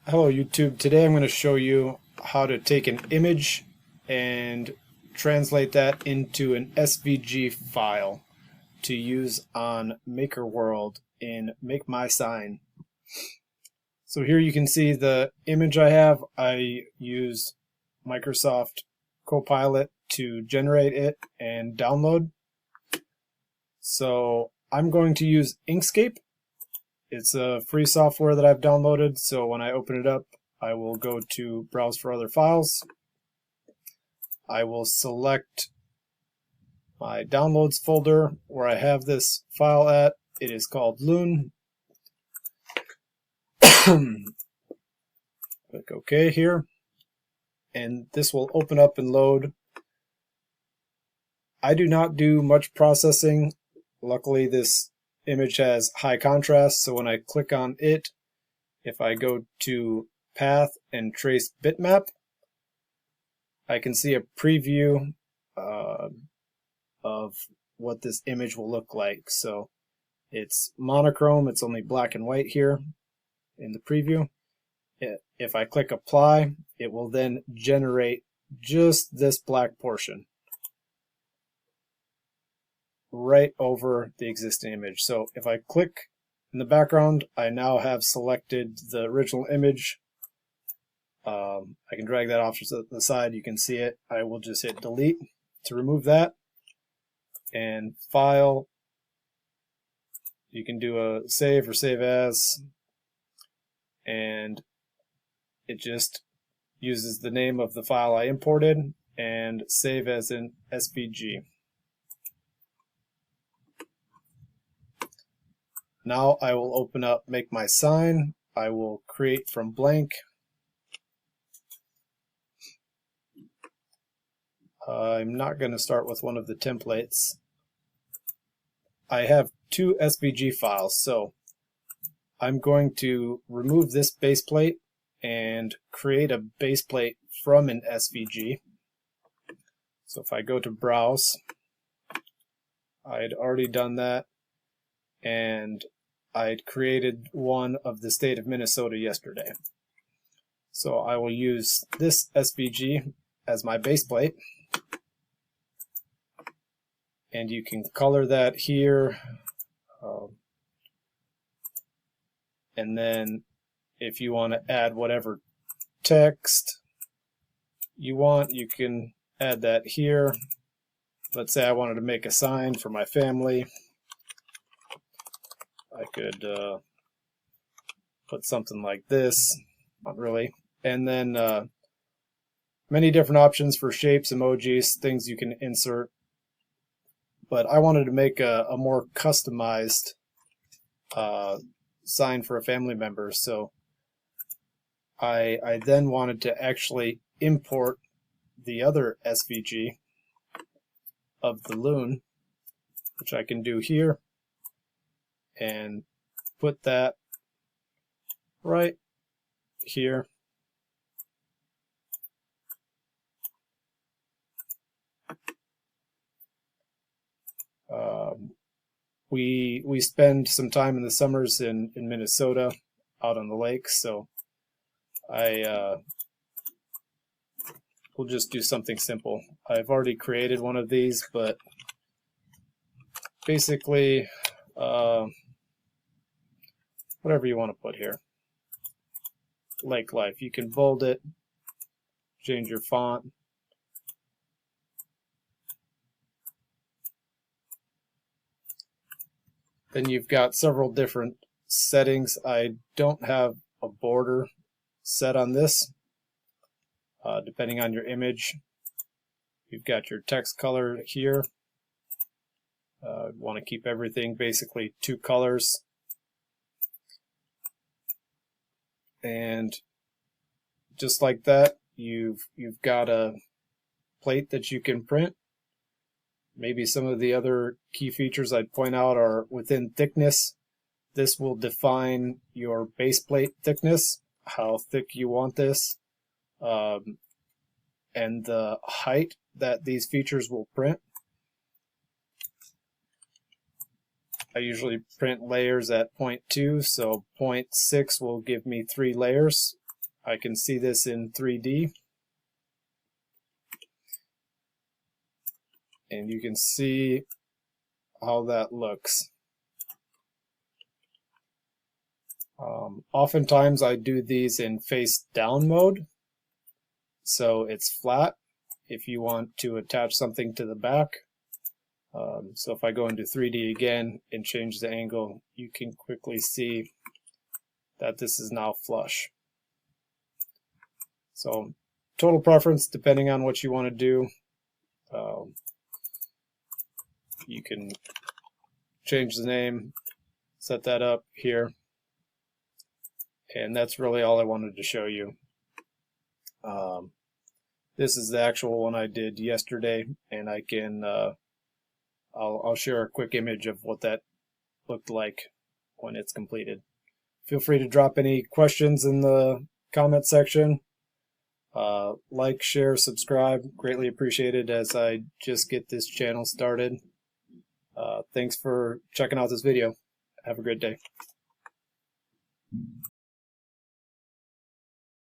Hello YouTube. Today I'm going to show you how to take an image and translate that into an SVG file to use on MakerWorld in Make My Sign. So here you can see the image I have. I used Microsoft Copilot to generate it and download. So I'm going to use Inkscape. It's a free software that I've downloaded, so when I open it up, I will go to Browse for Other Files. I will select my Downloads folder where I have this file at. It is called Loon. Click OK here, and this will open up and load. I do not do much processing. Luckily, this image has high contrast, so when I click on it, if I go to Path and Trace Bitmap, I can see a preview of what this image will look like. So it's monochrome, it's only black and white here in the preview. If I click apply, it will then generate just this black portion right over the existing image. So if I click in the background, I now have selected the original image. I can drag that off to the side. You can see it. I will just hit delete to remove that. And file, you can do a save or save as, and it just uses the name of the file I imported and save as an SVG. Now I will open up Make My Sign. I will create from blank. I'm not going to start with one of the templates. I have two SVG files, so I'm going to remove this base plate and create a base plate from an SVG. So if I go to Browse, I'd already done that, and I'd created one of the state of Minnesota yesterday. So I will use this SVG as my base plate, and you can color that here. And then if you want to add whatever text you want, you can add that here. Let's say I wanted to make a sign for my family. I could put something like this, not really. And then many different options for shapes, emojis, things you can insert. But I wanted to make a more customized sign for a family member, so I then wanted to actually import the other SVG of the loon, which I can do here, and put that right here. We spend some time in the summers in Minnesota out on the lakes, so I will just do something simple. I've already created one of these, but basically whatever you want to put here. Lake life. You can bold it, change your font. Then you've got several different settings. I don't have a border set on this. Depending on your image, you've got your text color here. Want to keep everything basically two colors. And just like that, you've got a plate that you can print. Maybe some of the other key features I'd point out are within thickness. This will define your base plate thickness, how thick you want this, and the height that these features will print. I usually print layers at 0.2, so 0.6 will give me 3 layers. I can see this in 3D. And you can see how that looks. Oftentimes I do these in face down mode, so it's flat if you want to attach something to the back. So if I go into 3D again and change the angle, you can quickly see that this is now flush. So total preference depending on what you want to do. You can change the name, set that up here, and that's really all I wanted to show you. This is the actual one I did yesterday, and I can I'll share a quick image of what that looked like when it's completed. Feel free to drop any questions in the comment section. Like, share, subscribe, greatly appreciated as I just get this channel started. Thanks for checking out this video. Have a great day.